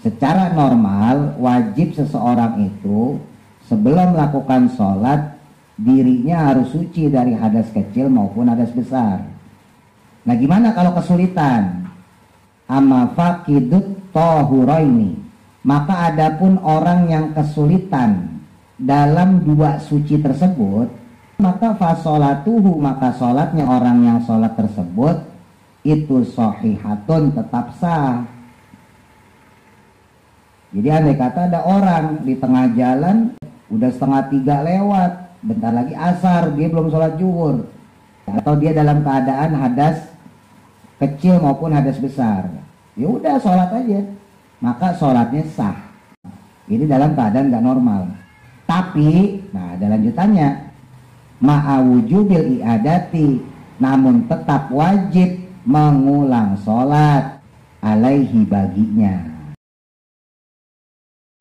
Secara normal wajib seseorang itu sebelum melakukan sholat dirinya harus suci dari hadas kecil maupun hadas besar. Nah gimana kalau kesulitan? Amma faqidut tahuraini, maka adapun orang yang kesulitan dalam dua suci tersebut, maka fasolatuhu, maka sholatnya orang yang sholat tersebut itu shahihatun, tetap sah. Jadi andai kata ada orang di tengah jalan udah 2:30 lewat, bentar lagi asar, dia belum sholat zuhur, atau dia dalam keadaan hadas kecil maupun hadas besar, ya udah sholat aja, maka sholatnya sah. Ini dalam keadaan nggak normal. Tapi, nah ada lanjutannya, ma'awujubil i'adati, namun tetap wajib mengulang sholat alaihi baginya.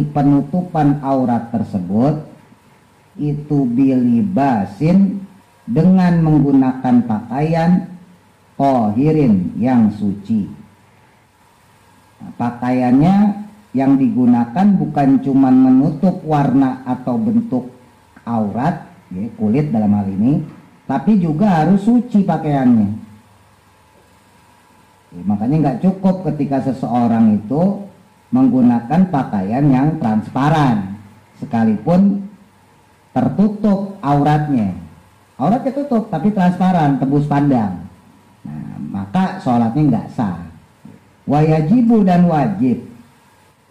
Penutupan aurat tersebut itu bilibasin, dengan menggunakan pakaian tohirin, yang suci. Nah, pakaiannya yang digunakan bukan cuma menutup warna atau bentuk aurat, ya, kulit dalam hal ini, tapi juga harus suci pakaiannya. Ya, makanya nggak cukup ketika seseorang itu menggunakan pakaian yang transparan, sekalipun tertutup auratnya. Auratnya tutup tapi transparan, tembus pandang. Nah, maka sholatnya nggak sah. Wayajibu, dan wajib,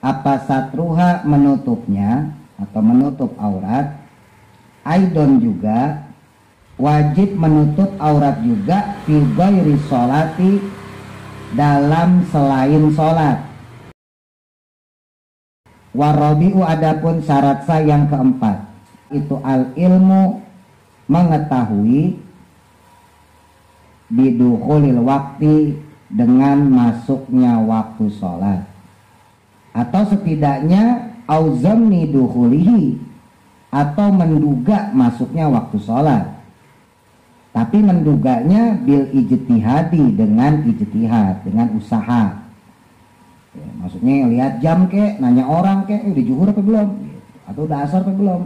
apa satruha, menutupnya atau menutup aurat. Aidon, juga wajib menutup aurat juga fi ghairi sholati, dalam selain sholat. Warabi'u, adapun syarat sah yang keempat itu al ilmu, mengetahui, bidukhulil waktu, dengan masuknya waktu sholat, atau setidaknya auzamni dukhulihi, atau menduga masuknya waktu sholat, tapi menduganya bil ijtihadi, dengan ijtihad, dengan usaha. Ya, maksudnya lihat jam kek, nanya orang kek, udah zuhur apa belum, atau udah asar apa belum.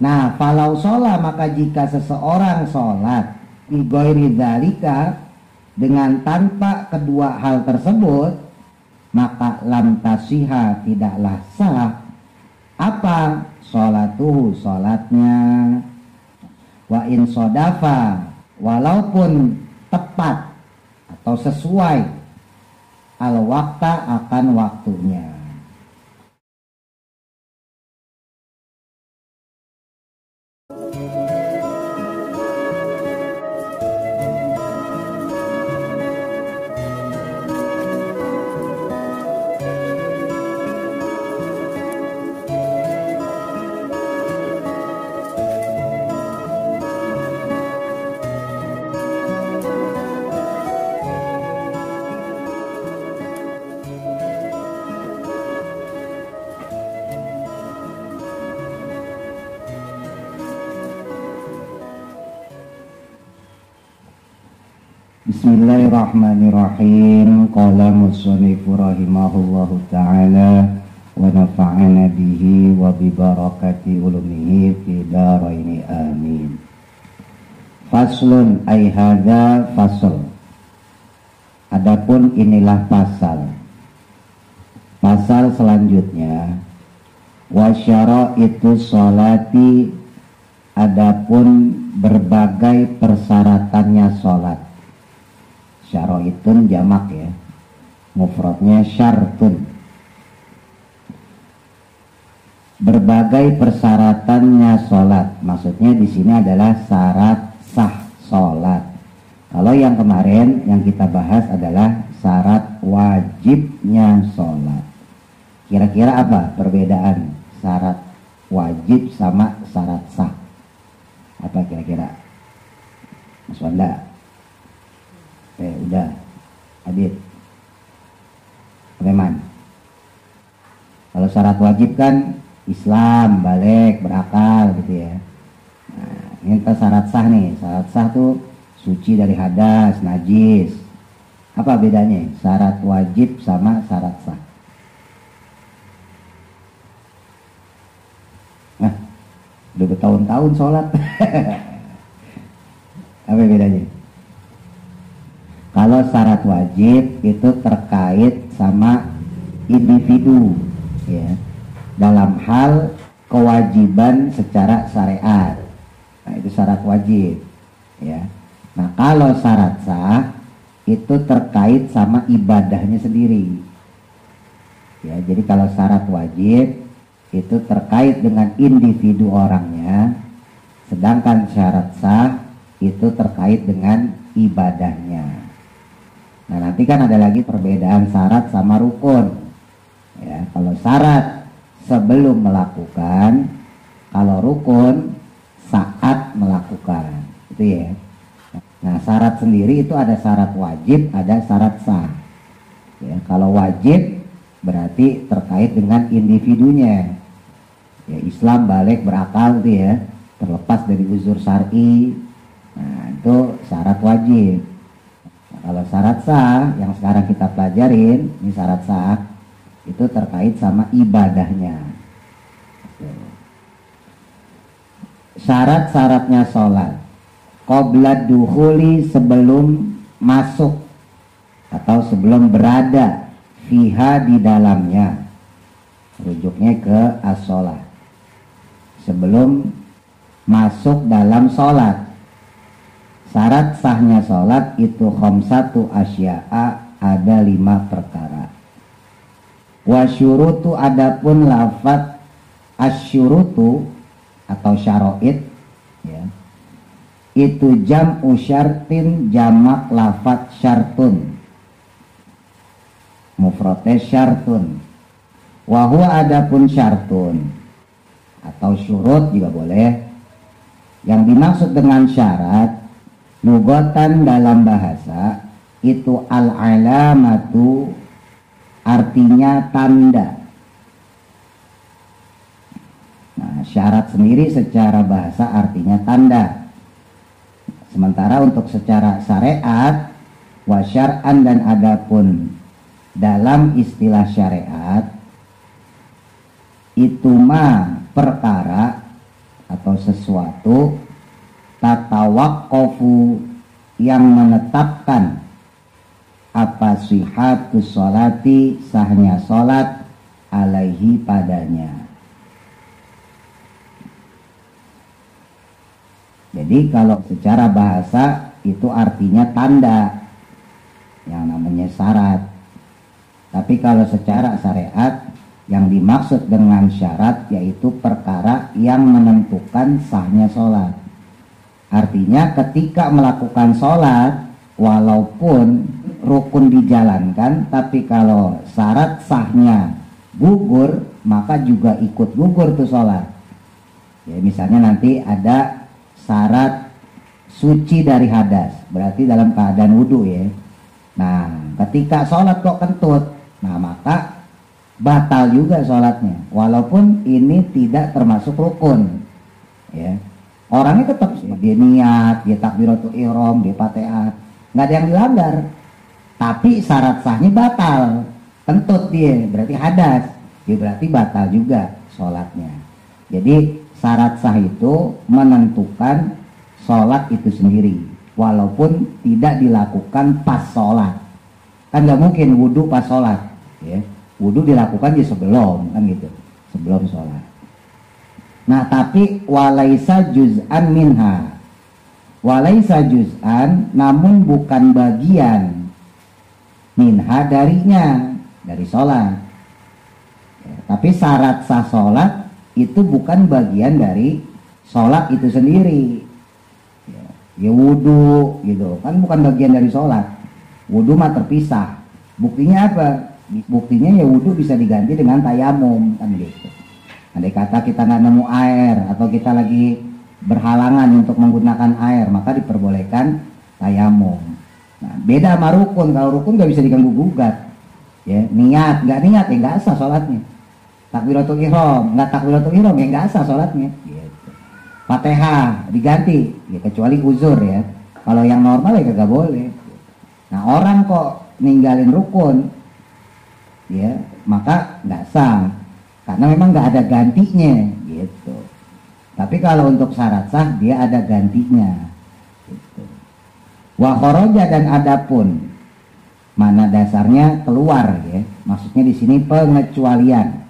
Nah, falau sholat, maka jika seseorang sholat bi ghairi dzalika, dengan tanpa kedua hal tersebut, maka lam tasihha, tidaklah sah apa sholatuhu, sholatnya. Wa in sodafa, walaupun tepat atau sesuai al-waqta, akan waktunya. Bismillahirrahmanirrahim. Qala musannifu rahimahullahu ta'ala wa nafa'ana bihi wa bi barakati ulumihi fi daraini amin. Faslun, ay hadza fasl. Adapun inilah pasal. Pasal selanjutnya, wa syaraitu sholati, adapun berbagai persyaratannya sholat. Syaraitun jamak ya, mufradnya syartun. Berbagai persyaratannya sholat, maksudnya di sini adalah syarat sah sholat. Kalau yang kemarin yang kita bahas adalah syarat wajibnya sholat. Kira-kira apa perbedaan syarat wajib sama syarat sah? Apa kira-kira, Mas Wanda? Udah, Adit, Preman. Kalau syarat wajib kan Islam, balik, berakal gitu ya. Nah, ini syarat sah nih. Syarat sah tuh suci dari hadas, najis. Apa bedanya syarat wajib sama syarat sah? udah bertahun-tahun sholat. Apa bedanya? Kalau syarat wajib itu terkait sama individu, ya, dalam hal kewajiban secara syariat. Nah, itu syarat wajib, ya. Nah, kalau syarat sah itu terkait sama ibadahnya sendiri. Ya, jadi kalau syarat wajib itu terkait dengan individu orangnya, sedangkan syarat sah itu terkait dengan ibadahnya. Nah, nanti kan ada lagi perbedaan syarat sama rukun. Ya, kalau syarat sebelum melakukan, kalau rukun saat melakukan, itu ya. Nah, syarat sendiri itu ada syarat wajib, ada syarat sah. Ya, kalau wajib berarti terkait dengan individunya. Ya, Islam balik berakal itu ya, terlepas dari uzur syar'i. Nah, itu syarat wajib. Nah, kalau syarat sah yang sekarang kita pelajarin, ini syarat sah itu terkait sama ibadahnya. Syarat-syaratnya sholat. Qabla dukhuli, sebelum masuk atau sebelum berada, fiha, di dalamnya. Rujuknya ke as-sholat. Sebelum masuk dalam sholat. Syarat sahnya sholat itu khamsatu asya'a, ada 5 perkara. Wasyurutu, adapun lafadz asyurutu atau syara'id, ya, itu jam'u syartin, jamak lafadz syartun, mufradnya syartun. Wahwa, adapun syartun atau syurut juga boleh. Yang dimaksud dengan syarat lugatan dalam bahasa itu al-alamatu, artinya tanda. Nah, syarat sendiri secara bahasa artinya tanda. Sementara untuk secara syariat wa syar'an, dan adapun dalam istilah syariat itu ma, perkara atau sesuatu, tatawaqqafu, yang menetapkan apa sihhatus sholati, sahnya sholat, alaihi, padanya. Jadi kalau secara bahasa itu artinya tanda, yang namanya syarat. Tapi kalau secara syariat yang dimaksud dengan syarat yaitu perkara yang menentukan sahnya sholat. Artinya ketika melakukan sholat, walaupun rukun dijalankan, tapi kalau syarat sahnya gugur, maka juga ikut gugur tuh sholat. Ya, misalnya nanti ada syarat suci dari hadas, berarti dalam keadaan wudhu ya. Nah, ketika sholat kok kentut, nah maka batal juga sholatnya, walaupun ini tidak termasuk rukun. Ya, orangnya tetap dia niat, dia takbiratul ihram, dia Fatihah, nggak ada yang dilanggar. Tapi syarat sahnya batal, kentut dia, berarti hadas, dia berarti batal juga sholatnya. Jadi syarat sah itu menentukan sholat itu sendiri, walaupun tidak dilakukan pas sholat. Kan nggak mungkin wudhu pas sholat, ya. Wudhu dilakukan di sebelum, kan gitu, sebelum sholat. Nah, tapi walaisa juz'an minha, walaisa juz'an, namun bukan bagian, minha, darinya, dari sholat. Ya, tapi syarat sah sholat itu bukan bagian dari sholat itu sendiri. Ya wudhu gitu kan bukan bagian dari sholat. Wudhu mah terpisah. Buktinya apa? Buktinya ya wudhu bisa diganti dengan tayamum, kan gitu. Andai kata kita nggak nemu air atau kita lagi berhalangan untuk menggunakan air, maka diperbolehkan tayamum. Nah, beda sama rukun. Kalau rukun nggak bisa diganggu gugat. Ya, niat nggak niat ya nggak sah sholatnya. Takbiratul ihram, nggak takbiratul ihram ya nggak sah sholatnya. Gitu. Fatihah diganti, ya kecuali uzur ya. Kalau yang normal ya kagak boleh. Nah, orang kok ninggalin rukun, ya maka nggak sah, karena memang nggak ada gantinya, gitu. Tapi kalau untuk syarat sah dia ada gantinya. Gitu. Wa kharaja dan adapun, mana dasarnya keluar ya. Maksudnya di sini pengecualian.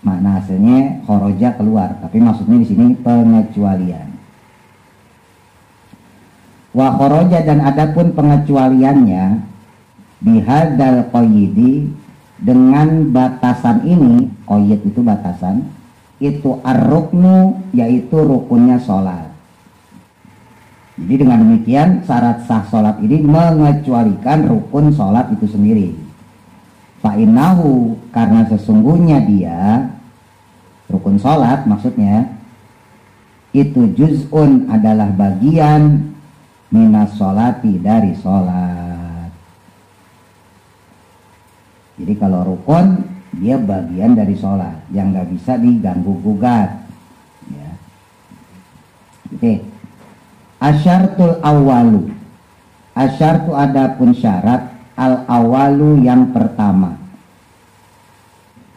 Makna hasilnya kharaja keluar, tapi maksudnya di sini pengecualian. Wa kharaja dan adapun pengecualiannya bihadzal qayyidi, dengan batasan ini. Qayyid itu batasan, itu ar-ruknu, yaitu rukunnya sholat. Jadi dengan demikian syarat sah sholat ini mengecualikan rukun sholat itu sendiri. Fa'innahu, karena sesungguhnya dia rukun sholat maksudnya itu juz'un, adalah bagian minas sholati, dari sholat. Jadi kalau rukun dia bagian dari sholat yang nggak bisa diganggu gugat. Ya. Oke. Asyartul awalu, asyartu adapun syarat, al awalu yang pertama.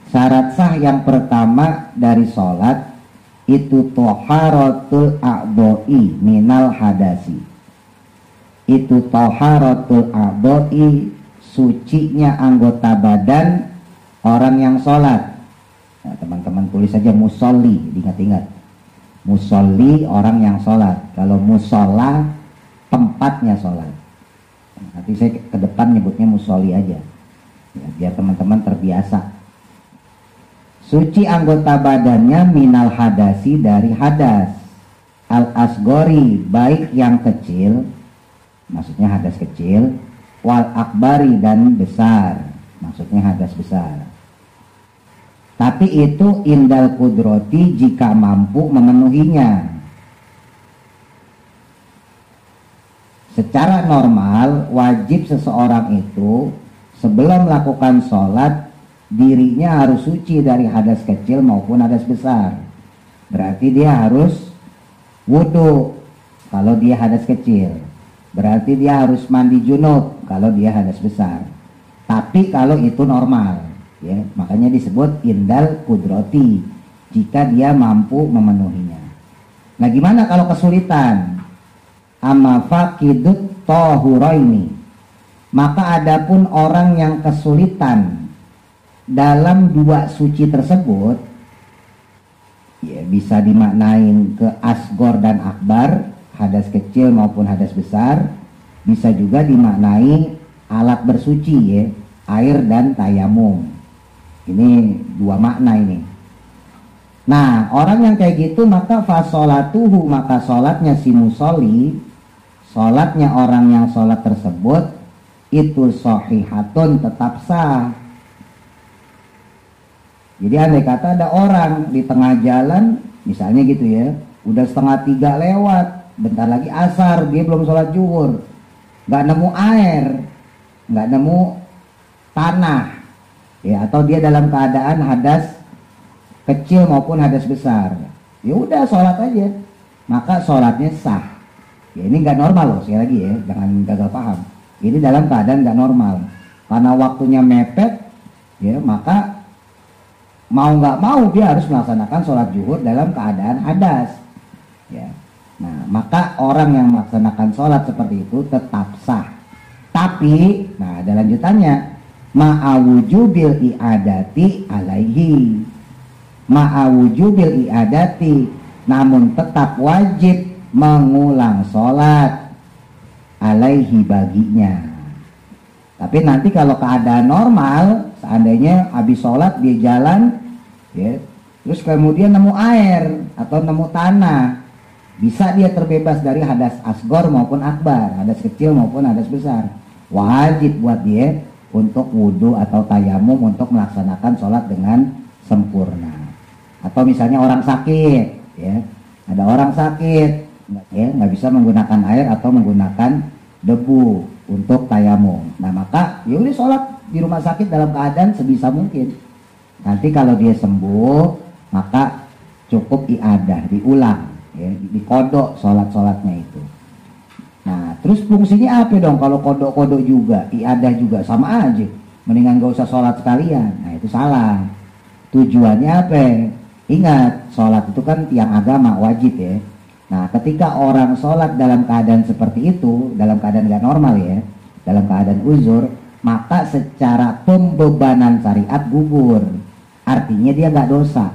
Syarat sah yang pertama dari sholat itu toharatul a'dha'i minal hadasi. Itu toharatul a'dha'i, sucinya anggota badan orang yang sholat. Nah, teman-teman tulis saja musolli, diingat-ingat. Musolli orang yang sholat. Kalau musola tempatnya sholat. Nanti saya ke depan nyebutnya musolli aja ya, biar teman-teman terbiasa. Suci anggota badannya minal hadasi, dari hadas. Al asgori, baik yang kecil, maksudnya hadas kecil. Wal akbari, dan besar, maksudnya hadas besar. Tapi itu indal kudroti, jika mampu memenuhinya. Secara normal wajib seseorang itu sebelum melakukan sholat dirinya harus suci dari hadas kecil maupun hadas besar. Berarti dia harus wudhu kalau dia hadas kecil. Berarti dia harus mandi junub kalau dia hadas besar. Tapi kalau itu normal, ya, makanya disebut indal kudroti, jika dia mampu memenuhinya. Nah, gimana kalau kesulitan? Amma faqidut tahuraini, maka adapun orang yang kesulitan dalam dua suci tersebut, ya, bisa dimaknain ke asgor dan akbar, hadas kecil maupun hadas besar. Bisa juga dimaknai alat bersuci, ya, air dan tayamum. Ini dua makna ini. Nah, orang yang kayak gitu maka fasolatuhu, maka sholatnya si musolli, sholatnya orang yang sholat tersebut itu sohihatun, tetap sah. Jadi andai kata ada orang di tengah jalan, misalnya gitu ya, udah 2:30 lewat, bentar lagi asar, dia belum sholat zuhur, nggak nemu air, nggak nemu tanah, ya, atau dia dalam keadaan hadas kecil maupun hadas besar, ya udah sholat aja, maka sholatnya sah. Ya, ini nggak normal loh, sekali lagi ya, jangan gagal paham. Ini dalam keadaan nggak normal, karena waktunya mepet, ya, maka mau nggak mau dia harus melaksanakan sholat zuhur dalam keadaan hadas, ya. Nah, maka orang yang melaksanakan sholat seperti itu tetap sah. Tapi, nah, ada lanjutannya, ma'awujubil i'adati alaihi, ma'awujubil i'adati, namun tetap wajib mengulang sholat alaihi, baginya. Tapi nanti kalau keadaan normal, seandainya habis sholat dia jalan, ya, terus kemudian nemu air atau nemu tanah, bisa dia terbebas dari hadas asgor maupun akbar, hadas kecil maupun hadas besar. Wajib buat dia untuk wudhu atau tayamum untuk melaksanakan sholat dengan sempurna. Atau misalnya orang sakit, ya, ada orang sakit, ya, nggak bisa menggunakan air atau menggunakan debu untuk tayamum. Nah, maka ya udah sholat di rumah sakit dalam keadaan sebisa mungkin. Nanti kalau dia sembuh, maka cukup iadah, diulang, ya, dikodok sholat-sholatnya itu. Nah, terus fungsinya apa dong kalau kodok-kodok juga, iadah juga, sama aja. Mendingan gak usah sholat sekalian. Nah, itu salah. Tujuannya apa? Ingat, sholat itu kan tiang agama, wajib ya. Nah, ketika orang sholat dalam keadaan seperti itu, dalam keadaan gak normal ya, dalam keadaan uzur, maka secara pembebanan syariat gugur. Artinya dia gak dosa.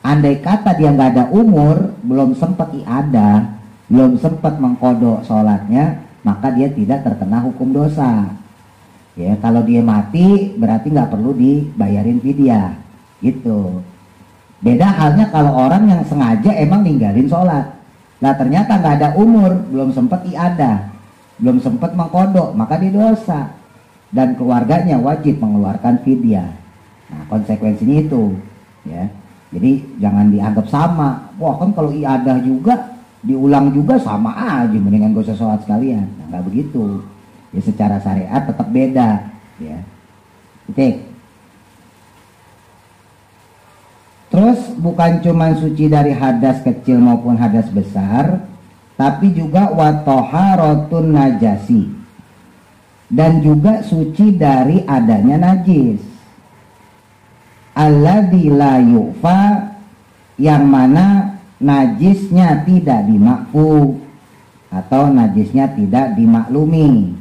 Andai kata dia gak ada umur, belum sempat iadah, belum sempat mengkodok sholatnya, maka dia tidak terkena hukum dosa. Ya, kalau dia mati berarti nggak perlu dibayarin fidyah, gitu. Beda halnya kalau orang yang sengaja emang ninggalin sholat. Nah ternyata nggak ada umur, belum sempat iadah, belum sempat mengkodok, maka dia dosa. Dan keluarganya wajib mengeluarkan fidyah. Nah konsekuensinya itu, ya. Jadi jangan dianggap sama. Wah kan kalau iadah juga, diulang juga sama aja, mendingan gak usah sholat sekalian. Nah, nggak begitu. Ya secara syariat tetap beda, ya. Titik. Terus bukan cuma suci dari hadas kecil maupun hadas besar, tapi juga wa taharatun najasi, dan juga suci dari adanya najis. Alladzi la yu'fa, yang mana najisnya tidak dimakfu atau najisnya tidak dimaklumi,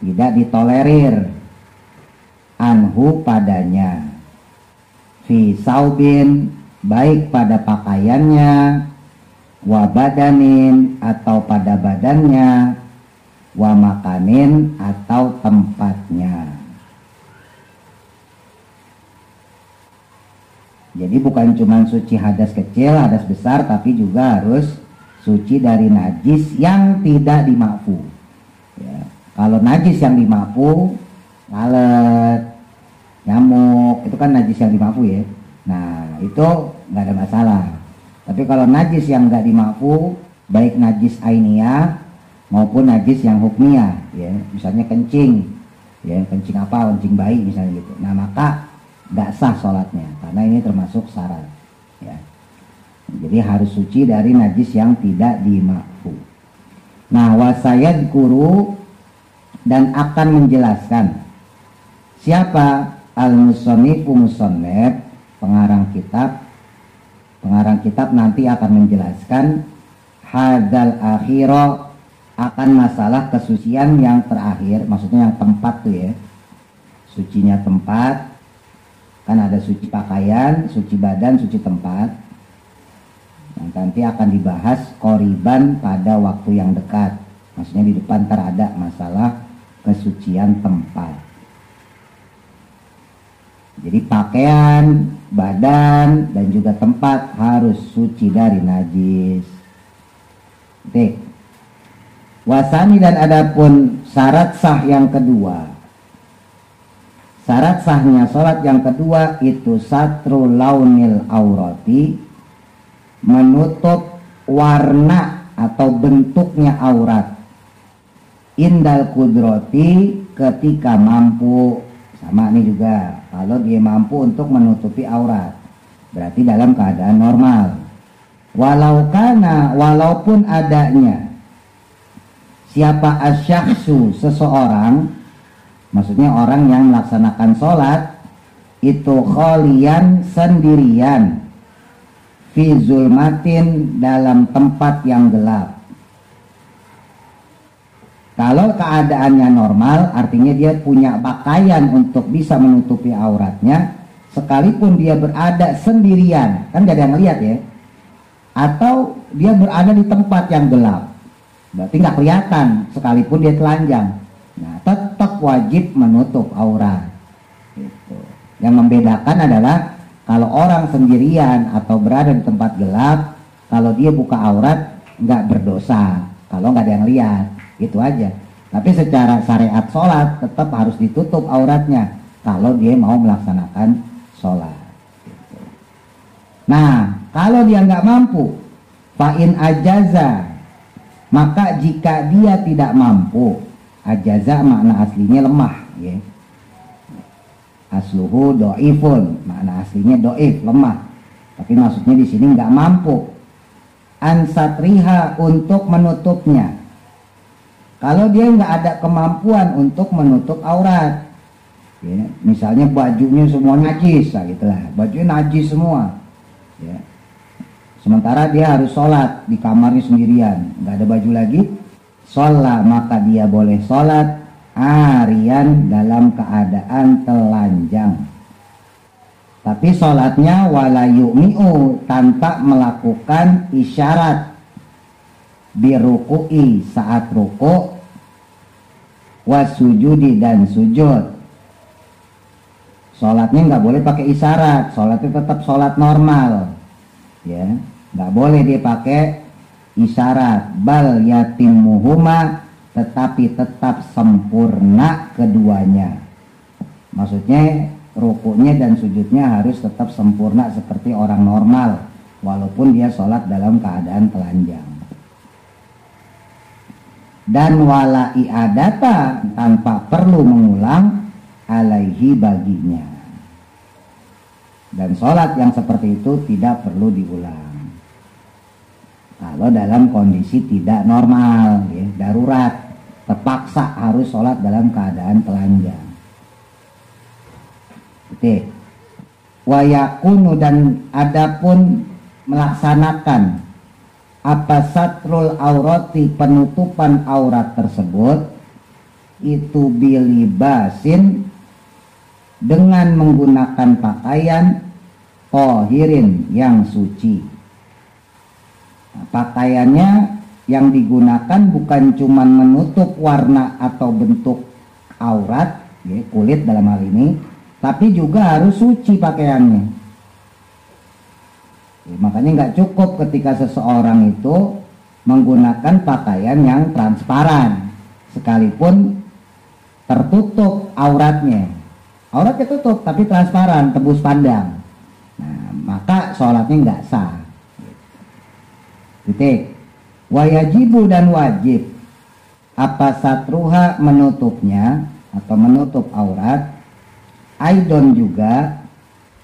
tidak ditolerir, anhu padanya, fi saubin, baik pada pakaiannya, wa badanin atau pada badannya, wa makanin atau tempatnya. Jadi bukan cuma suci hadas kecil, hadas besar, tapi juga harus suci dari najis yang tidak dimakfu. Ya. Kalau najis yang dimakfu, ngalet, nyamuk, itu kan najis yang dimakfu ya. Nah itu nggak ada masalah. Tapi kalau najis yang nggak dimakfu, baik najis ainiyah maupun najis yang hukmiyah, ya, misalnya kencing, ya, kencing apa, kencing bayi misalnya gitu. Nah maka nggak sah sholatnya, karena ini termasuk syarat, ya. Jadi harus suci dari najis yang tidak dimakfu. Nah wasayad guru, dan akan menjelaskan siapa al-musannifu musannif, pengarang kitab nanti akan menjelaskan hadal akhiro, akan masalah kesucian yang terakhir, maksudnya yang tempat tuh ya, sucinya tempat. Kan ada suci pakaian, suci badan, suci tempat. Nanti akan dibahas qoriban pada waktu yang dekat. Maksudnya di depan ada masalah kesucian tempat. Jadi pakaian, badan, dan juga tempat harus suci dari najis. Titik. Wasani, dan adapun syarat sah yang kedua. Syarat sahnya sholat yang kedua itu satru launil aurati, menutup warna atau bentuknya aurat, indal kudroti, ketika mampu. Sama ini juga, kalau dia mampu untuk menutupi aurat, berarti dalam keadaan normal. Walaupun adanya siapa asyakhsu, seseorang, maksudnya orang yang melaksanakan sholat itu kholian, sendirian, fi zulmatin, dalam tempat yang gelap. Kalau keadaannya normal, artinya dia punya pakaian untuk bisa menutupi auratnya, sekalipun dia berada sendirian, kan gak ada yang lihat ya, atau dia berada di tempat yang gelap, berarti gak kelihatan sekalipun dia telanjang. Nah, tetap wajib menutup aurat. Gitu. Yang membedakan adalah kalau orang sendirian atau berada di tempat gelap, kalau dia buka aurat nggak berdosa. Kalau nggak ada yang lihat, itu aja. Tapi secara syariat sholat tetap harus ditutup auratnya kalau dia mau melaksanakan sholat. Gitu. Nah, kalau dia nggak mampu, fa'in ajaza, maka jika dia tidak mampu, ajaza makna aslinya lemah, ya. Asluhu do'ifun, makna aslinya do'if, lemah. Tapi maksudnya di sini nggak mampu. Ansatriha, untuk menutupnya. Kalau dia nggak ada kemampuan untuk menutup aurat, ya, misalnya bajunya semua najis, lah gitulah, bajunya najis semua. ya. Sementara dia harus sholat di kamarnya sendirian, nggak ada baju lagi, sholat, maka dia boleh sholat arian dalam keadaan telanjang. Tapi sholatnya wala yu'mi'u, tanpa melakukan isyarat biruku'i saat ruku' wasujudi dan sujud. Sholatnya nggak boleh pakai isyarat, sholatnya tetap sholat normal, ya, nggak boleh dia pakai isyarat. Bal yatimmuhuma, tetapi tetap sempurna keduanya. Maksudnya rukunya dan sujudnya harus tetap sempurna seperti orang normal, walaupun dia sholat dalam keadaan telanjang. Dan wala i'adata, tanpa perlu mengulang alaihi baginya. Dan sholat yang seperti itu tidak perlu diulang kalau dalam kondisi tidak normal, ya, darurat, terpaksa harus sholat dalam keadaan telanjang. Oke. Wa yakunu, dan adapun melaksanakan apa satrul aurati, penutupan aurat tersebut, itu bilibasin, dengan menggunakan pakaian tohirin, yang suci. Nah, pakaiannya yang digunakan bukan cuma menutup warna atau bentuk aurat, ya, kulit dalam hal ini, tapi juga harus suci pakaiannya. Ya, makanya nggak cukup ketika seseorang itu menggunakan pakaian yang transparan, sekalipun tertutup auratnya. Auratnya tutup tapi transparan, tembus pandang. Nah, maka sholatnya nggak sah. Titik. Wajibu, dan wajib apa satruha, menutupnya atau menutup aurat. Aidon, juga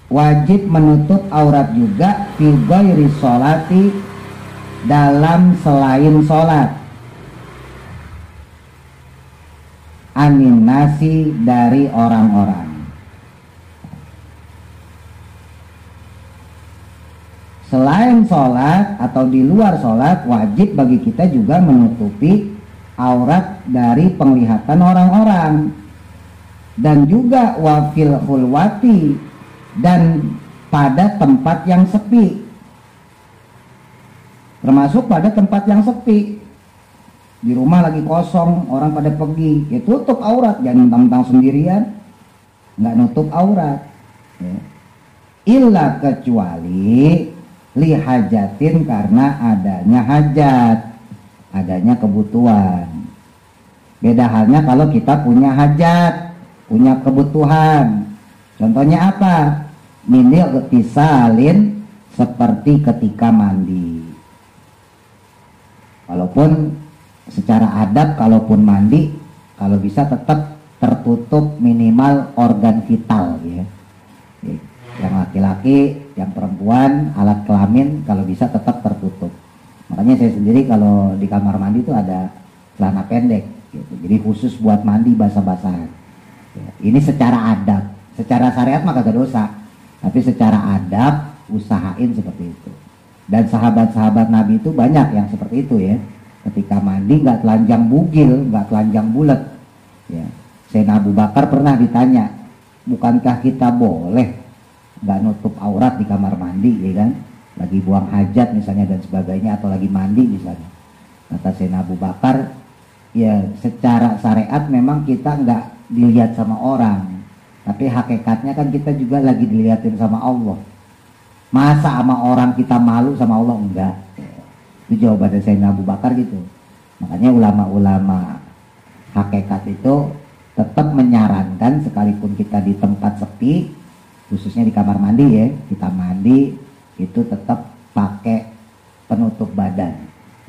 wajib menutup aurat juga fi ghairi sholati, dalam selain sholat. Anin nasi, dari orang-orang. Selain sholat atau di luar sholat, wajib bagi kita juga menutupi aurat dari penglihatan orang-orang. Dan juga wafil hulwati, dan pada tempat yang sepi, termasuk pada tempat yang sepi. Di rumah lagi kosong, orang pada pergi, ya tutup aurat, jangan mentang-mentang sendirian nggak nutup aurat, ya. Illa, kecuali lihajatin, karena adanya hajat, adanya kebutuhan. Beda halnya kalau kita punya hajat, punya kebutuhan. Contohnya apa? Minil salin, seperti ketika mandi. Walaupun secara adab kalaupun mandi, kalau bisa tetap tertutup minimal organ vital, ya. Yang laki-laki, yang perempuan, alat kelamin kalau bisa tetap tertutup. Makanya saya sendiri kalau di kamar mandi itu ada celana pendek, gitu. Jadi khusus buat mandi basah-basahan. Ya, ini secara adab, secara syariat mah kagak dosa, tapi secara adab usahain seperti itu. Dan sahabat-sahabat Nabi itu banyak yang seperti itu, ya. Ketika mandi nggak telanjang bugil, nggak telanjang bulat. Ya. Sayyidina Abu Bakar pernah ditanya, bukankah kita boleh nggak nutup aurat di kamar mandi, ya kan? Lagi buang hajat misalnya dan sebagainya, atau lagi mandi misalnya. Kata Sayyidina Abu Bakar, ya secara syariat memang kita nggak dilihat sama orang, tapi hakikatnya kan kita juga lagi dilihatin sama Allah. Masa sama orang kita malu, sama Allah enggak? Itu jawaban dari Sayyidina Abu Bakar gitu. Makanya ulama-ulama hakikat itu tetap menyarankan sekalipun kita di tempat sepi, khususnya di kamar mandi, ya, kita mandi itu tetap pakai penutup badan,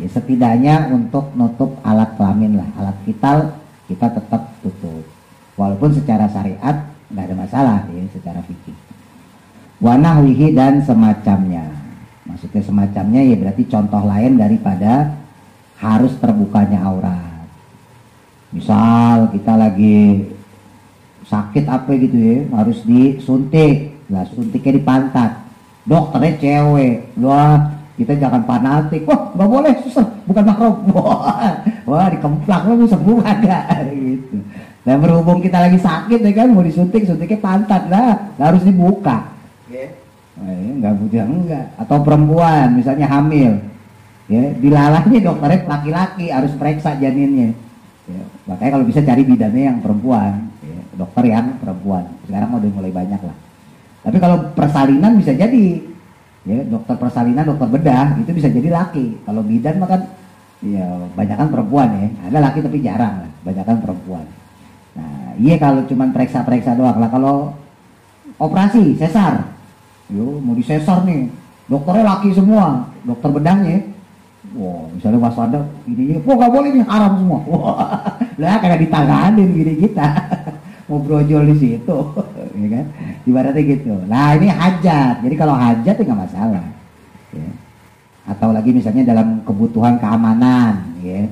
ya, setidaknya untuk nutup alat kelamin lah, alat vital kita tetap tutup, walaupun secara syariat nggak ada masalah, ya, secara fikih. Wanahwihi, dan semacamnya. Maksudnya semacamnya ya berarti contoh lain daripada harus terbukanya aurat. Misal kita lagi sakit apa gitu, ya, harus disuntik, lah suntiknya di pantat, dokternya cewek, wah kita jangan fanatik, wah nggak boleh susah, bukan mahram, wah dikemplak lu sembuh agak gitu. Dan berhubung kita lagi sakit ya kan, mau suntiknya pantat lah, harus dibuka. Nggak butuh enggak. Atau perempuan misalnya hamil, ya dilalahnya dokternya laki-laki harus periksa janinnya. Ya, makanya kalau bisa cari bidannya yang perempuan, ya, dokter yang perempuan. Sekarang udah mulai banyak lah. Tapi kalau persalinan bisa jadi, ya dokter persalinan, dokter bedah itu bisa jadi laki. Kalau bidan mah kan, ya banyakan perempuan ya. Ada laki tapi jarang lah, banyakan perempuan. Nah, iya kalau cuma periksa-periksa doang lah. Kalau operasi sesar, yo mau disesar nih, dokternya laki semua, dokter bedahnya. Wah, misalnya waspada ini, wah nggak boleh nih, haram semua. Wah, lah kagak ditanganin gini kita, mau brojol di situ, ya kan? Ibaratnya gitu. Nah ini hajat, jadi kalau hajat ya nggak masalah. Ya. Atau lagi misalnya dalam kebutuhan keamanan, ya.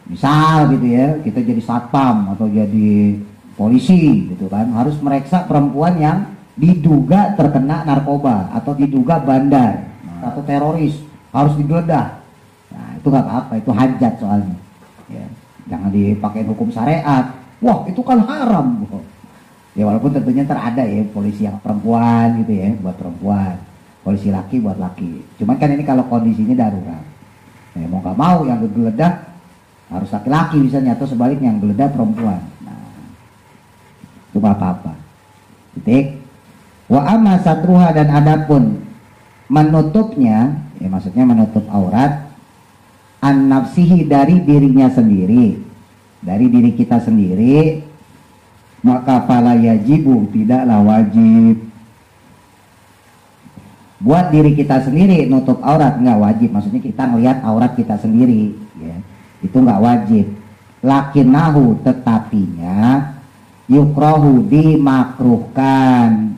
Misal gitu ya, kita jadi satpam atau jadi polisi, gitu kan, harus meriksa perempuan yang diduga terkena narkoba atau diduga bandar atau teroris, harus digeledah. Nah itu nggak apa-apa, itu hajat soalnya. Ya, jangan dipakai hukum syariat. Wah itu kan haram. Ya walaupun tentunya ada ya polisi yang perempuan gitu ya, buat perempuan, polisi laki buat laki. Cuman kan ini kalau kondisinya darurat. Ya, mau nggak mau yang digeledah harus laki-laki misalnya, atau sebaliknya yang geledah perempuan. Nah itu nggak apa-apa. Titik. Wa amma satruha, dan adapun menutupnya, ya maksudnya menutup aurat, an nafsihi, dari dirinya sendiri, dari diri kita sendiri, maka fala yajibu, tidaklah wajib. Buat diri kita sendiri nutup aurat nggak wajib, maksudnya kita melihat aurat kita sendiri, ya, itu nggak wajib. Lakinahu, tetapinya, yukrohu, dimakruhkan.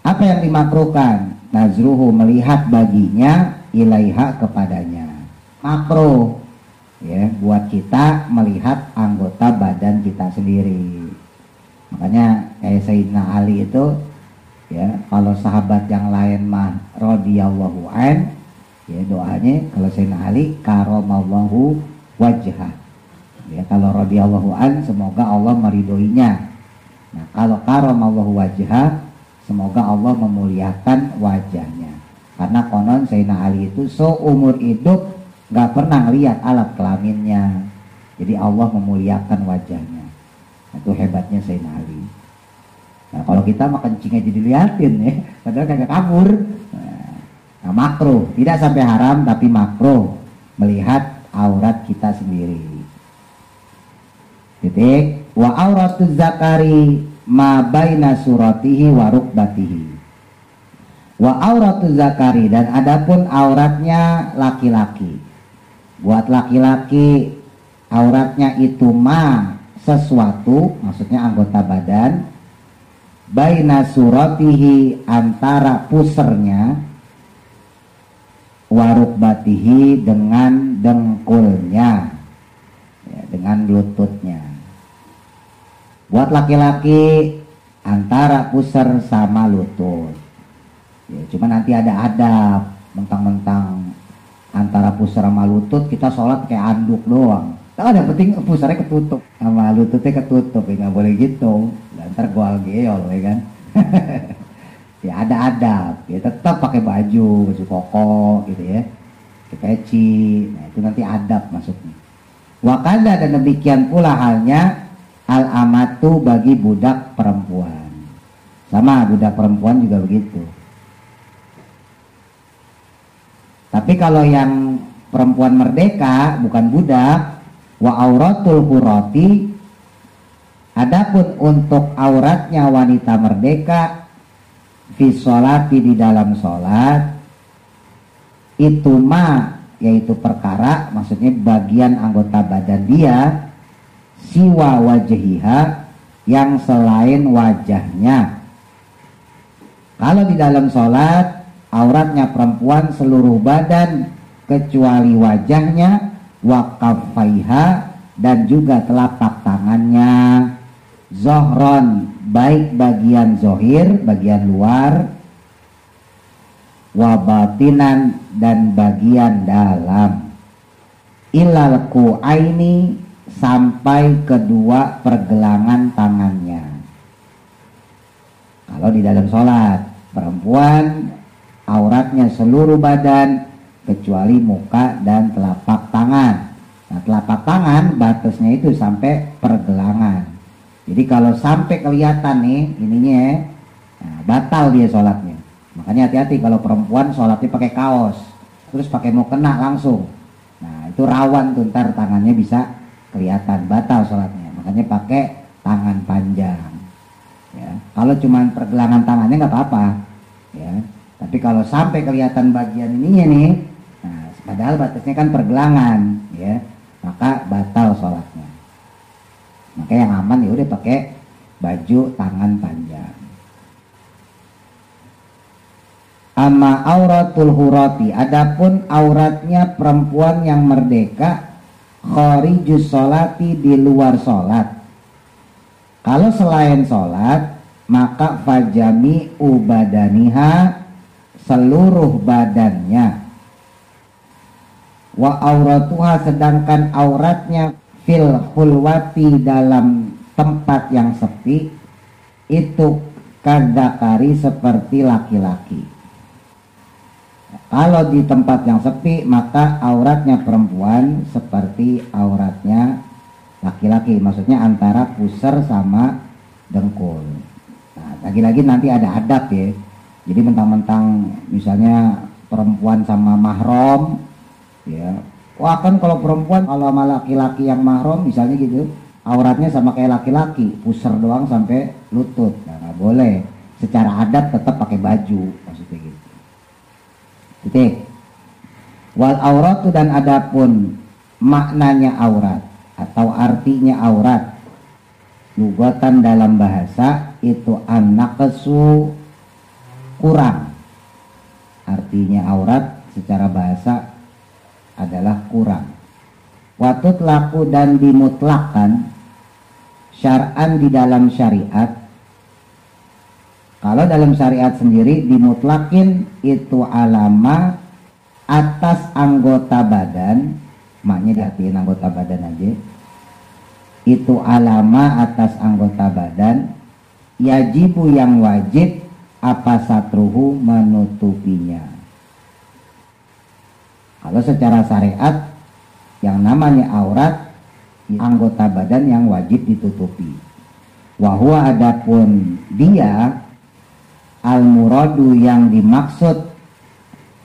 Apa yang dimakruhkan? Nazruhu, melihat baginya, ilaiha, kepadanya. Makruh, ya, buat kita melihat anggota badan kita sendiri. Makanya kayak Sayyidina Ali itu, ya, kalau sahabat yang lain mah radhiyallahu an, ya doanya kalau Sayyidina Ali karamallahu wajhah. Ya, kalau radhiyallahu an, semoga Allah meridhoinya. Nah, kalau karamallahu wajhah, semoga Allah memuliakan wajahnya. Karena konon Sayyidina Ali itu seumur hidup gak pernah ngeliat alat kelaminnya. Jadi Allah memuliakan wajahnya. Itu hebatnya Sayyidina Ali. Nah kalau kita mah kencing aja diliatin ya, padahal kagak kabur. Nah makruh, tidak sampai haram tapi makruh melihat aurat kita sendiri. Titik. Wa auratuz zakari ma baina suratihi wa rukbatihi. Wa auratuz zakari, dan adapun auratnya laki-laki. Buat laki-laki auratnya itu ma, sesuatu, maksudnya anggota badan, baina suratihi, antara pusernya, wa rukbatihi, dengan dengkulnya, ya, dengan lututnya. Buat laki-laki antara pusar sama lutut. Ya, cuma nanti ada adab, mentang-mentang antara pusar sama lutut kita sholat kayak anduk doang. Tahu ada penting pusarnya ketutup sama lututnya ketutup, ya nggak boleh gitu. Ntar goal geol ya kan. Ya ada adab, ya tetap pakai baju koko gitu ya, peci. Nah itu nanti adab maksudnya. Wakanda, dan demikian pula halnya al-amatu, bagi budak perempuan. Sama, budak perempuan juga begitu. Tapi kalau yang perempuan merdeka, bukan budak, wa auratul hurati, adapun untuk auratnya wanita merdeka, fi sholati, di dalam sholat, itu ma, yaitu perkara, maksudnya bagian anggota badan dia, siwa wajhiha, yang selain wajahnya. Kalau di dalam sholat auratnya perempuan seluruh badan kecuali wajahnya, wa kaffaiha, dan juga telapak tangannya, zohron, baik bagian zohir, bagian luar, wabatinan dan bagian dalam, ilal ku'aini sampai kedua pergelangan tangannya. Kalau di dalam sholat, perempuan auratnya seluruh badan kecuali muka dan telapak tangan. Nah, telapak tangan batasnya itu sampai pergelangan. Jadi kalau sampai kelihatan nih ininya, nah, batal dia sholatnya. Makanya hati-hati kalau perempuan sholatnya pakai kaos, terus pakai mukena langsung. Nah itu rawan tuh, ntar tangannya bisa kelihatan, batal sholatnya. Makanya pakai tangan panjang. Ya, kalau cuma pergelangan tangannya nggak apa-apa. Ya, tapi kalau sampai kelihatan bagian ininya nih, nah, padahal batasnya kan pergelangan, ya, maka batal sholatnya. Maka yang aman ya udah pakai baju tangan panjang. Amma auratul hurati, adapun auratnya perempuan yang merdeka, khorijus sholati, di luar sholat. Kalau selain sholat, maka fajami ubadaniha, seluruh badannya. Wa auratuha, sedangkan auratnya fil khulwati, dalam tempat yang sepi, itu kadzakari, seperti laki-laki. Kalau di tempat yang sepi, maka auratnya perempuan seperti auratnya laki-laki, maksudnya antara pusar sama dengkul. Nah, lagi-lagi nanti ada adab ya. Jadi mentang-mentang misalnya perempuan sama mahram, ya, wah kan kalau perempuan kalau sama laki-laki yang mahram misalnya gitu, auratnya sama kayak laki-laki, pusar doang sampai lutut. Nah, nggak boleh. Secara adat tetap pakai baju, maksudnya gitu. Titik. Wal auratu, dan adapun maknanya aurat atau artinya aurat lugatan dalam bahasa itu an-naqsu, kurang. Artinya aurat secara bahasa adalah kurang. Watut laku, dan dimutlakan syar'an, di dalam syariat. Kalau dalam syariat sendiri dimutlakin itu alama, atas anggota badan, maknya diartiin anggota badan aja. Itu alama atas anggota badan, yajibu, yang wajib, apa satruhu, menutupinya. Kalau secara syariat yang namanya aurat anggota badan yang wajib ditutupi. Wahwa, adapun dia al-muradu, yang dimaksud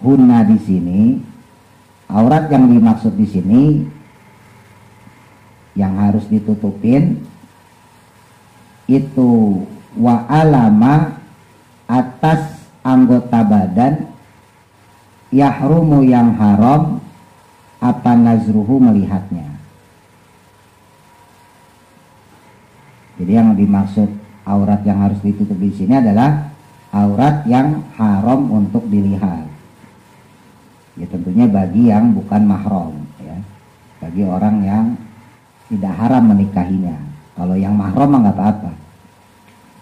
huna di sini, aurat yang dimaksud di sini yang harus ditutupin itu wa alama, atas anggota badan, yahrumu, yang haram, apa nazruhu, melihatnya. Jadi yang dimaksud aurat yang harus ditutup di sini adalah aurat yang haram untuk dilihat. Ya tentunya bagi yang bukan mahram, ya. Bagi orang yang tidak haram menikahinya. Kalau yang mahram mah nggak apa-apa.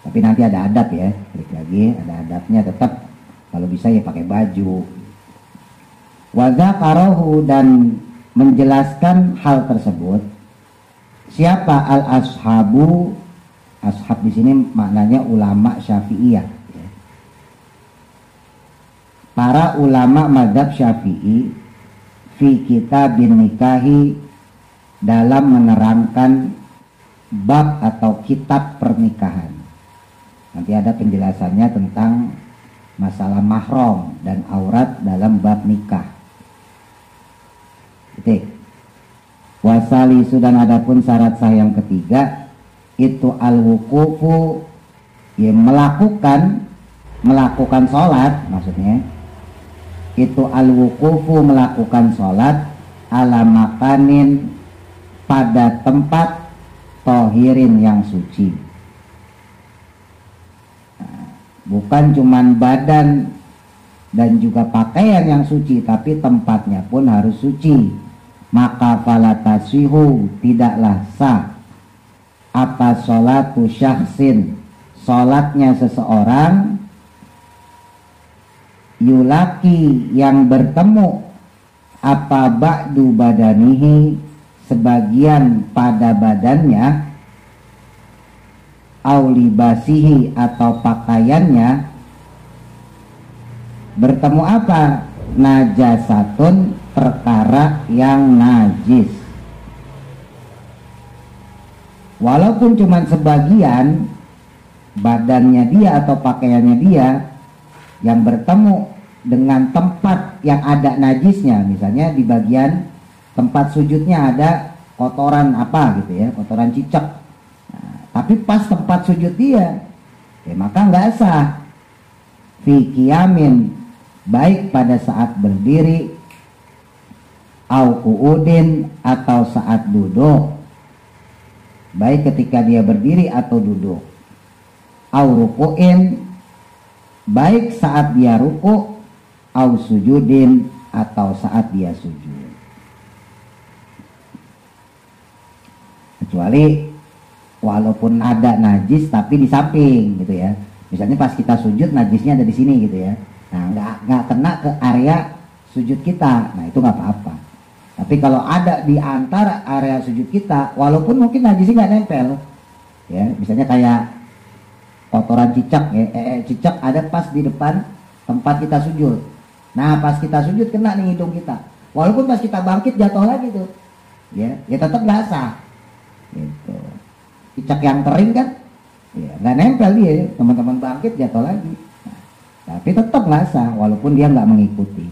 Tapi nanti ada adab ya, balik lagi ada adabnya, tetap kalau bisa ya pakai baju. Wadzakarahu, dan menjelaskan hal tersebut siapa al-ashabu. Ashab di sini maknanya ulama Syafi'iyah. Para ulama mazhab Syafi'i fi kitabin nikahi, dalam menerangkan bab atau kitab pernikahan. Nanti ada penjelasannya tentang masalah mahram dan aurat dalam bab nikah. Titik. Wasali, sudah adapun syarat sah yang ketiga itu al-wuqufu, ya, melakukan sholat, maksudnya itu al-wuqufu, melakukan sholat, ala makanin, pada tempat, tohirin, yang suci. Nah, bukan cuman badan dan juga pakaian yang suci, tapi tempatnya pun harus suci. Maka falatasihu, tidaklah sah, apa sholatu syakhsin, sholatnya seseorang, yulaki yang bertemu apa ba'du badanihi sebagian pada badannya, aulibasihi atau pakaiannya, bertemu apa? Najasatun, perkara yang najis. Walaupun cuma sebagian badannya dia atau pakaiannya dia yang bertemu dengan tempat yang ada najisnya, misalnya di bagian tempat sujudnya ada kotoran apa gitu ya, kotoran cicak. Nah, tapi pas tempat sujud dia, ya maka nggak sah. Fi qiyamin, baik pada saat berdiri, au qu'udin atau saat duduk, baik ketika dia berdiri atau duduk, au ruku'in, baik saat dia ruku', au sujudin atau saat dia sujud. Kecuali walaupun ada najis tapi di samping gitu ya. Misalnya pas kita sujud najisnya ada di sini gitu ya. Nah nggak kena ke area sujud kita. Nah itu nggak apa-apa. Tapi kalau ada di antara area sujud kita, walaupun mungkin najisnya nggak nempel, ya misalnya kayak kotoran cicak ya, cicak ada pas di depan tempat kita sujud. Nah pas kita sujud kena nih hidung kita, walaupun pas kita bangkit jatuh lagi tuh, ya tetap nggak sah. Gitu. Cicak yang kering kan, ya nggak nempel dia, teman-teman bangkit jatuh lagi. Nah, tapi tetap nggak sah, walaupun dia nggak mengikuti.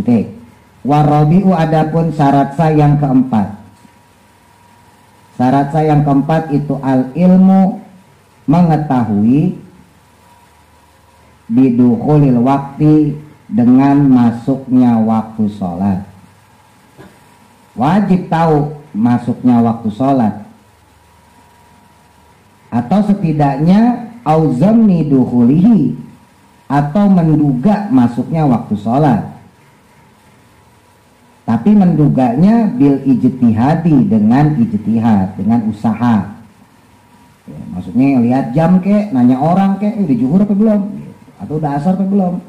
Titik. Warabi'u adapun syarat sah yang keempat. Syarat sah yang keempat itu al ilmu, mengetahui, bidukhulil waktu, dengan masuknya waktu sholat. Wajib tahu masuknya waktu sholat, atau setidaknya auzamni dukhulihi, atau menduga masuknya waktu sholat. Tapi menduganya bil ijtihadi, dengan ijtihad, dengan usaha. Ya, maksudnya lihat jam kek, nanya orang kek, udah zuhur apa belum? Atau udah asar apa belum?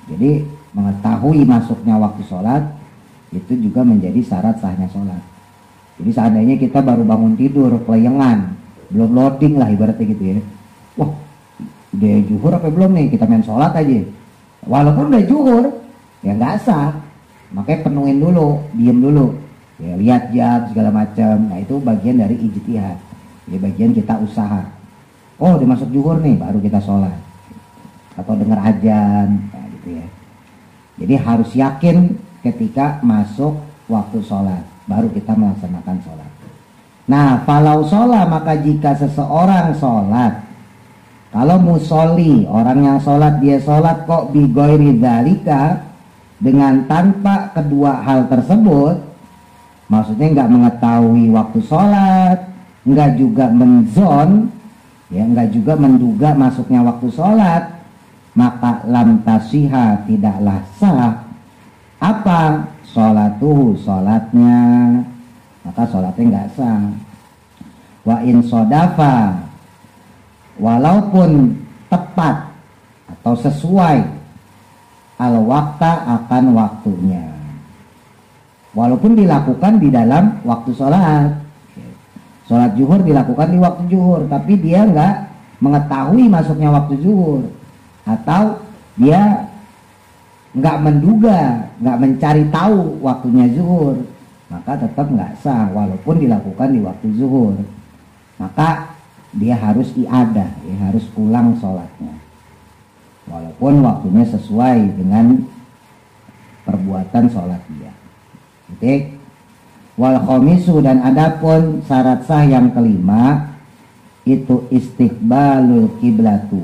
Jadi mengetahui masuknya waktu sholat itu juga menjadi syarat sahnya sholat. Jadi seandainya kita baru bangun tidur, kelayangan, belum loading lah ibaratnya gitu ya. Wah, udah zuhur apa belum nih? Kita main sholat aja. Walaupun udah zuhur, ya nggak sah. Makanya penuhin dulu, diem dulu, ya lihat jam segala macam. Nah itu bagian dari ijtihad, jadi bagian kita usaha. Oh udah masuk zuhur nih, baru kita sholat atau dengar azan, nah, gitu ya. Jadi harus yakin ketika masuk waktu sholat, baru kita melaksanakan sholat. Nah falau sholat, maka jika seseorang sholat, kalau musolli, orang yang sholat, dia sholat kok bigoiri dzalika, dengan tanpa kedua hal tersebut, maksudnya nggak mengetahui waktu sholat, nggak juga menzon, ya nggak juga menduga masuknya waktu sholat, maka lam tasihha, tidaklah sah apa sholatuhu, sholatnya, maka sholatnya nggak sah. Wa in sodafa, walaupun tepat atau sesuai al-wakta, akan waktunya, walaupun dilakukan di dalam waktu sholat. Sholat zuhur dilakukan di waktu zuhur, tapi dia nggak mengetahui masuknya waktu zuhur, atau dia nggak menduga, nggak mencari tahu waktunya zuhur, maka tetap nggak sah walaupun dilakukan di waktu zuhur. Maka dia harus iadah, dia harus ulang sholatnya, walaupun waktunya sesuai dengan perbuatan sholat dia. Titik. Wal khomisu, dan adapun syarat sah yang kelima itu istiqbalul kiblatu,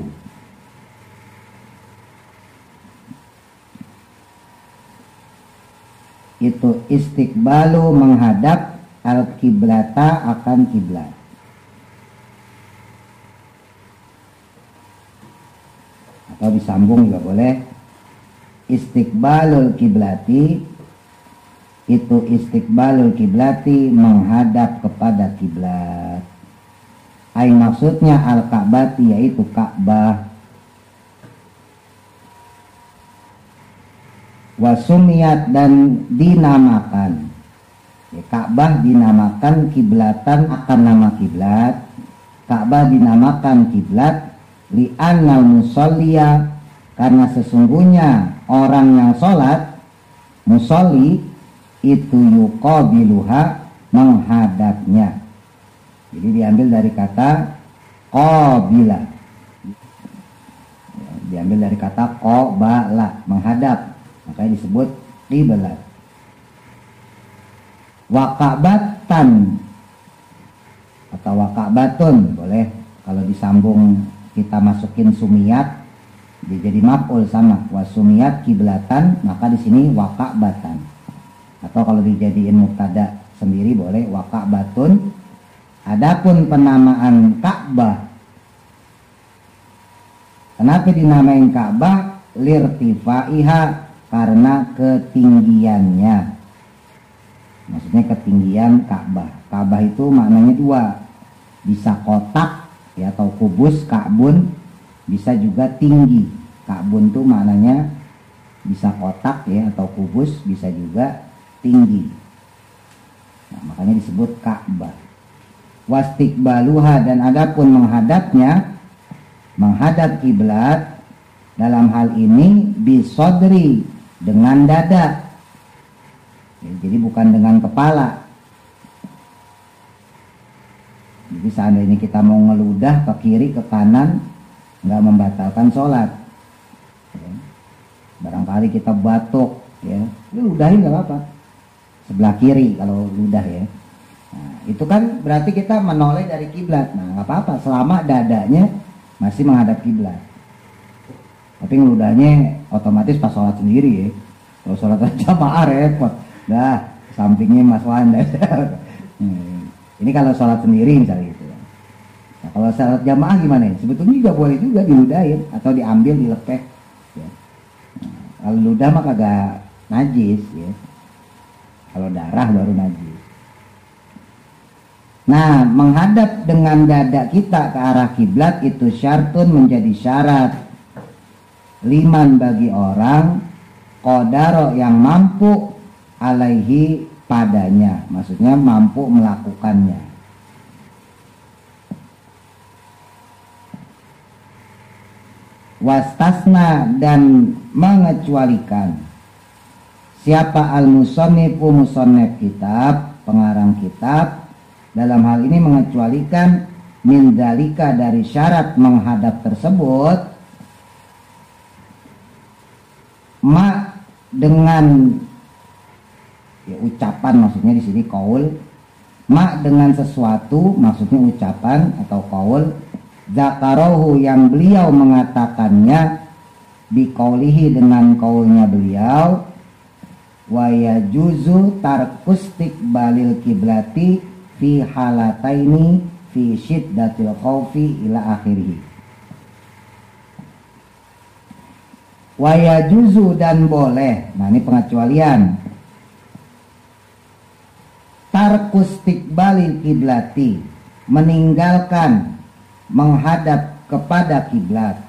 itu istiqbalu, menghadap, al kiblata, akan kiblat. Atau disambung juga boleh. Istiqbalul kiblati, itu istiqbalul kiblati, menghadap kepada kiblat. Ai maksudnya al ka'bati, yaitu Ka'bah. Wasumiyat dan dinamakan. Ka'bah dinamakan kiblatan akan nama kiblat. Ka'bah dinamakan kiblat li'annal musolliya, karena sesungguhnya orang yang sholat, musolli itu yuqabiluha, menghadapnya. Jadi diambil dari kata qabila, diambil dari kata qabala, menghadap, makanya disebut qiblat. Wa ka'batan atau wa ka'batun boleh, kalau disambung kita masukin sumiyat dia jadi maf'ul sama wa sumiyat kiblatan, maka di sini wa ka'batan. Atau kalau dijadiin mubtada sendiri boleh wa ka'batun. Adapun penamaan Ka'bah, kenapa dinamain Ka'bah? Lirtifaiha, karena ketinggiannya. Maksudnya ketinggian Ka'bah. Ka'bah itu maknanya dua, bisa kotak ya atau kubus, ka'bun, bisa juga tinggi. Ka'bun itu maknanya bisa kotak ya atau kubus, bisa juga tinggi. Nah, makanya disebut Ka'bah. Wastiqbaluha, dan adapun menghadapnya, menghadap kiblat dalam hal ini bisodri, dengan dada ya, jadi bukan dengan kepala. Jadi seandainya kita mau ngeludah ke kiri ke kanan nggak membatalkan sholat ya. Barangkali kita batuk ya, ludahin nggak apa-apa sebelah kiri kalau ludah ya. Nah, itu kan berarti kita menoleh dari kiblat. Nah, nggak apa-apa selama dadanya masih menghadap kiblat. Tapi ngeludahnya otomatis pas sholat sendiri ya. Kalau sholat jamaah repot. Dah, sampingnya Mas Wanda. Ini kalau sholat sendiri misalnya gitu. Nah, kalau sholat jamaah gimana? Sebetulnya juga boleh juga diludahin atau diambil dilepeh. Ya. Nah, kalau ludah mah kagak najis ya. Kalau darah baru najis. Nah, menghadap dengan dada kita ke arah kiblat itu syartun, menjadi syarat. Liman, bagi orang qadaro yang mampu, alaihi, padanya, maksudnya mampu melakukannya. Wastasna, dan mengecualikan. Siapa al-musannifu, musannif kitab, pengarang kitab, dalam hal ini mengecualikan min dalika, dari syarat menghadap tersebut, ma, dengan ya, ucapan, maksudnya di sini qaul, ma, dengan sesuatu, maksudnya ucapan atau qaul, zakarohu, yang beliau mengatakannya, biqaulihi, dengan qaulnya beliau, wa yajuzu tarkustikbalil kiblati fi halataini fi syiddatil khaufi ila akhirih. Wa yajuzu, dan boleh, nah ini pengecualian, tarkustikbalil kiblati, meninggalkan menghadap kepada kiblat.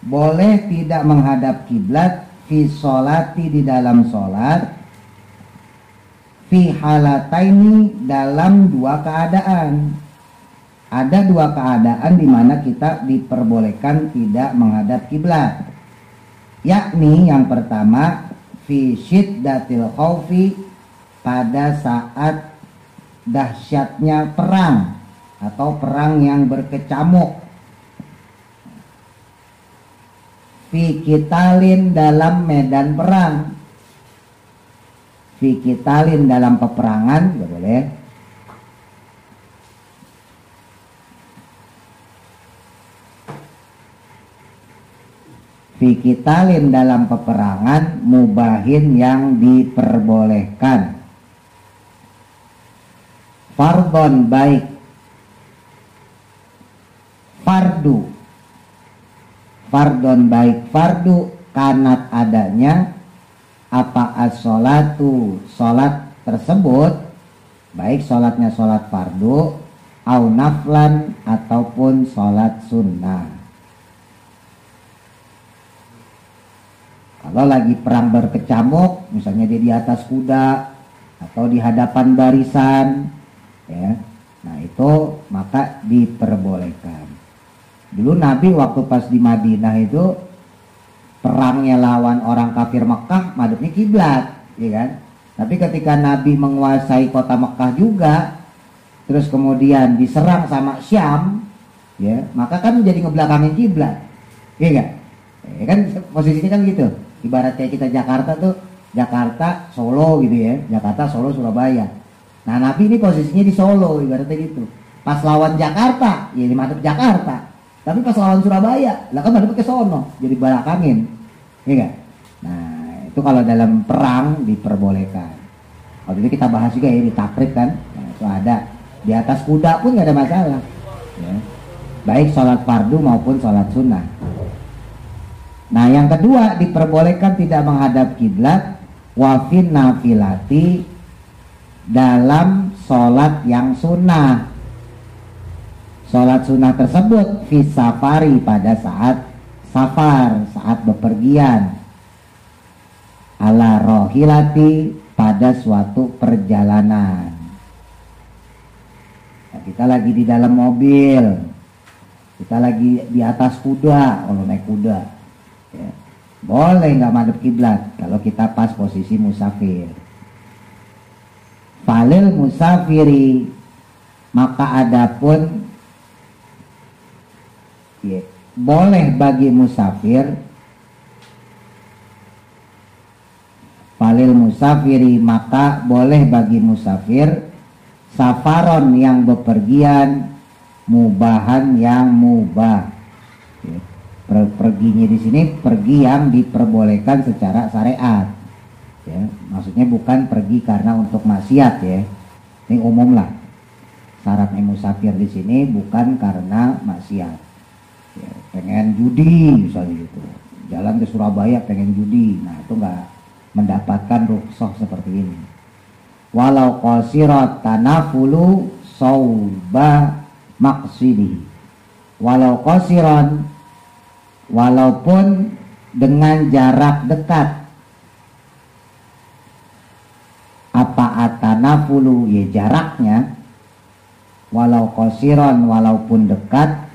Boleh tidak menghadap kiblat fi sholati, di dalam sholat, fi halataini, dalam dua keadaan. Ada dua keadaan di mana kita diperbolehkan tidak menghadap kiblat. Yakni yang pertama, fi syiddatil khaufi, pada saat dahsyatnya perang atau perang yang berkecamuk. Fi qitalin, dalam medan perang. Fi qitalin, dalam peperangan, juga boleh. Fi qitalin, dalam peperangan, mubahin, yang diperbolehkan. Fardon, baik fardu. Fardon, baik fardu, kanat, adanya apa as-sholatu, sholat tersebut, baik sholatnya sholat fardu, au naflan, ataupun sholat sunnah. Kalau Kalau lagi perang berkecamuk, misalnya dia di atas kuda atau di hadapan barisan, ya, nah itu maka diperbolehkan. Dulu Nabi waktu pas di Madinah itu perangnya lawan orang kafir Mekah, madepnya kiblat, ya kan? Tapi ketika Nabi menguasai kota Mekah juga, terus kemudian diserang sama Syam, ya, maka kan jadi ngebelakangin kiblat, ya kan? Ya kan posisinya kan gitu. Ibarat kayak kita Jakarta tuh, Jakarta Solo gitu ya, Jakarta Solo Surabaya. Nah Nabi ini posisinya di Solo, ibaratnya gitu. Pas lawan Jakarta, ya di madep Jakarta. Tapi pas lawan Surabaya, lah kan madep ke sono, jadi belakangin, ya kan? Nah itu kalau dalam perang diperbolehkan. Waktu itu kita bahas juga ya di takrib kan, nah, itu ada di atas kuda pun nggak ada masalah, ya. Baik sholat fardu maupun sholat sunnah. Nah yang kedua diperbolehkan tidak menghadap kiblat wafin nafilati dalam sholat yang sunnah. Sholat sunnah tersebut fi safari pada saat safar, saat bepergian, ala rohilati pada suatu perjalanan. Nah, kita lagi di dalam mobil, kita lagi di atas kuda, kalau naik kuda, ya, boleh nggak madep kiblat kalau kita pas posisi musafir. Falil musafiri, maka adapun ya, boleh bagi musafir. Falil musafiri, maka boleh bagi musafir safaron yang bepergian, mubahan yang mubah. Ya. Perginya di sini pergi yang diperbolehkan secara syariat, ya, maksudnya bukan pergi karena untuk maksiat, ya. Ini umum lah. Syaratnya musafir di sini bukan karena maksiat. Ya, pengen judi misalnya gitu, jalan ke Surabaya pengen judi, nah itu nggak mendapatkan rukhsah seperti ini. Walau qasirat tanafulu sauba maqsidi, walau qasiran, walaupun dengan jarak dekat. Apa atanafulu, ya jaraknya. Walau qasiran, walaupun dekat.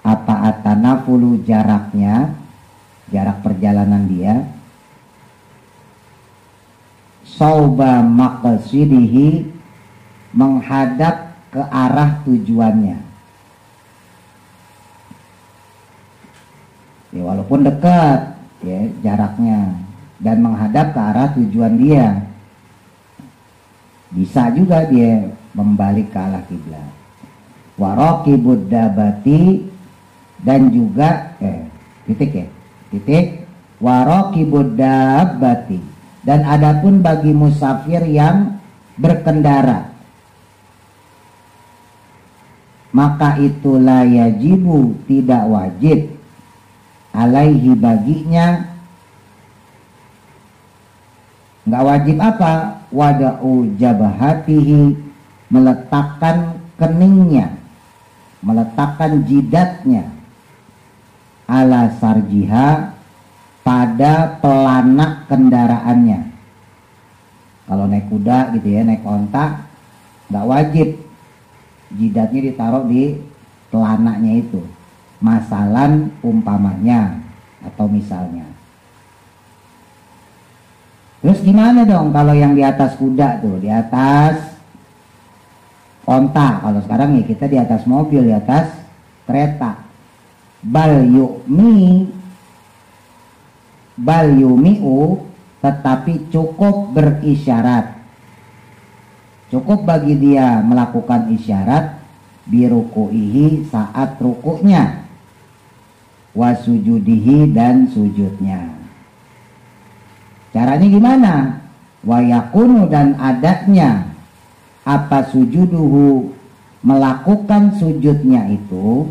Apa atanafulu, jaraknya, jarak perjalanan dia. Sauba maqsidihi, menghadap ke arah tujuannya. Ya, walaupun dekat, ya, jaraknya, dan menghadap ke arah tujuan dia. Bisa juga dia membalik ke arah kiblat. Waraqibud dabati, dan juga waraqibud dabati, dan adapun bagi musafir yang berkendara, maka itulah yajibu, tidak wajib, alaihi baginya. Nggak wajib apa? Wada'u jabahatihi, meletakkan keningnya, meletakkan jidatnya, ala sarjiha, pada pelana kendaraannya. Kalau naik kuda gitu ya, naik onta, nggak wajib jidatnya ditaruh di pelananya itu. Masalan umpamanya atau misalnya. Terus gimana dong kalau yang di atas kuda tuh, di atas onta? Kalau sekarang ya kita di atas mobil, di atas kereta. Bal yumi'u, tetapi cukup berisyarat. Cukup bagi dia melakukan isyarat biruku'ihi, saat rukuknya, wasujudihi, dan sujudnya. Caranya gimana? Wa yakunu, dan adanya apa sujuduhu, melakukan sujudnya itu,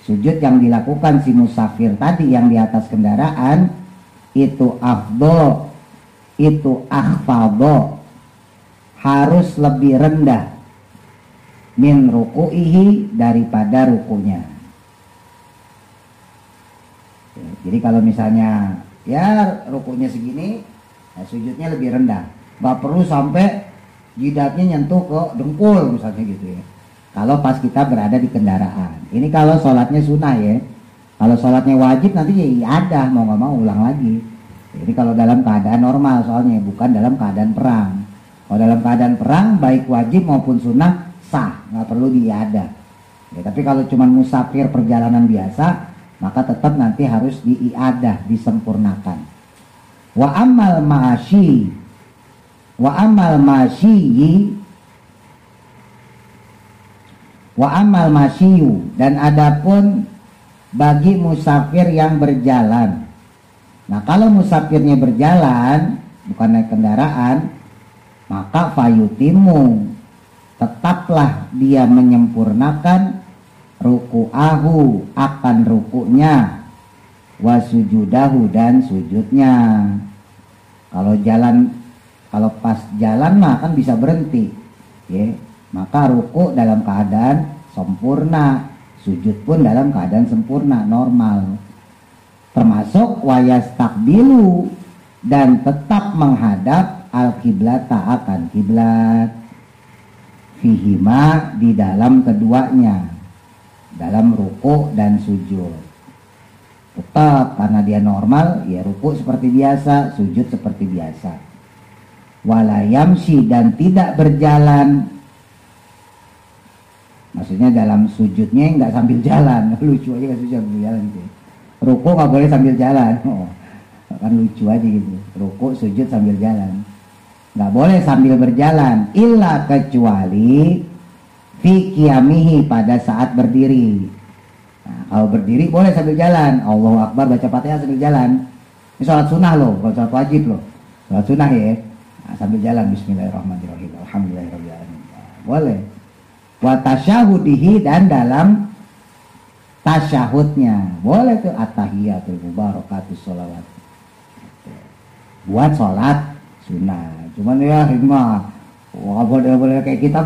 sujud yang dilakukan si musafir tadi yang di atas kendaraan, itu afdol, itu akhfadho, harus lebih rendah, min ruku'ihi, daripada rukunya. Jadi kalau misalnya ya rukunya segini, nah sujudnya lebih rendah. Nggak perlu sampai jidatnya nyentuh ke dengkul misalnya gitu ya. Kalau pas kita berada di kendaraan. Ini kalau sholatnya sunnah ya. Kalau sholatnya wajib nanti ya iadah, mau nggak mau ulang lagi. Ini kalau dalam keadaan normal soalnya, bukan dalam keadaan perang. Kalau dalam keadaan perang baik wajib maupun sunnah sah, nggak perlu diiadah. Ya, tapi kalau cuma musafir perjalanan biasa, maka tetap nanti harus diiadah, disempurnakan. Wa amal ma'asyi, wa amal masyi, wa amal masyiyu, dan adapun bagi musafir yang berjalan. Nah kalau musafirnya berjalan, bukan naik kendaraan, maka fayutimu, tetaplah dia menyempurnakan ruku'ahu, akan ruku'nya, wasujudahu, dan sujudnya. Kalau pas jalan mah kan bisa berhenti ya, maka ruku' dalam keadaan sempurna, sujud pun dalam keadaan sempurna, normal. Termasuk wayastakbilu, dan tetap menghadap al-kiblata, akan kiblat, fihima, di dalam keduanya, dalam ruku' dan sujud. Tetap karena dia normal, ya ruku' seperti biasa, sujud seperti biasa. Walayamsi, dan tidak berjalan. Maksudnya dalam sujudnya nggak sambil jalan, lucu aja nggak sambil jalan gitu. Ruku nggak boleh sambil jalan, kan lucu aja gitu. Ruku sujud sambil jalan, nggak boleh sambil berjalan. Illa, kecuali fi qiyamihi, pada saat berdiri. Nah, kalau berdiri boleh sambil jalan, Allahu Akbar, baca Fatihah sambil jalan. Ini sholat sunnah loh, bukan sholat wajib loh. Sholat sunnah ya, nah, sambil jalan Bismillahirrahmanirrahim, Alhamdulillahirrahmanirrahim, boleh. Wa tasyahudihi, dan dalam tasyahudnya boleh tuh, at-tahiyatul mubarakatus sholawat, buat sholat sunnah. Cuman ya hikmah, wah boleh kayak kita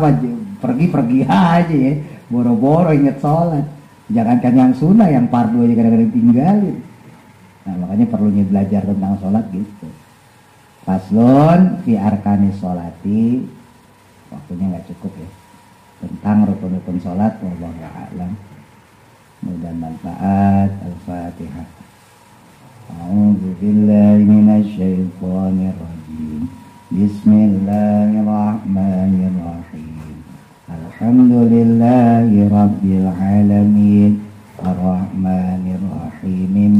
pergi aja ya, boro-boro inget sholat. Jangankan yang sunnah, yang fardu aja kadang-kadang tinggalin. Nah makanya perlunya belajar tentang sholat gitu. Faslun fi arkanis sholati, waktunya nggak cukup ya, tentang rukun-rukun sholat. Wallahu a'lam. Mudah manfaat. Al-Fatihah. A'udzu billahi minasy syaithanir rajim. Bismillahirrahmanirrahim. Alhamdulillahi rabbil alamin. Ar-Rahmanir Rahim.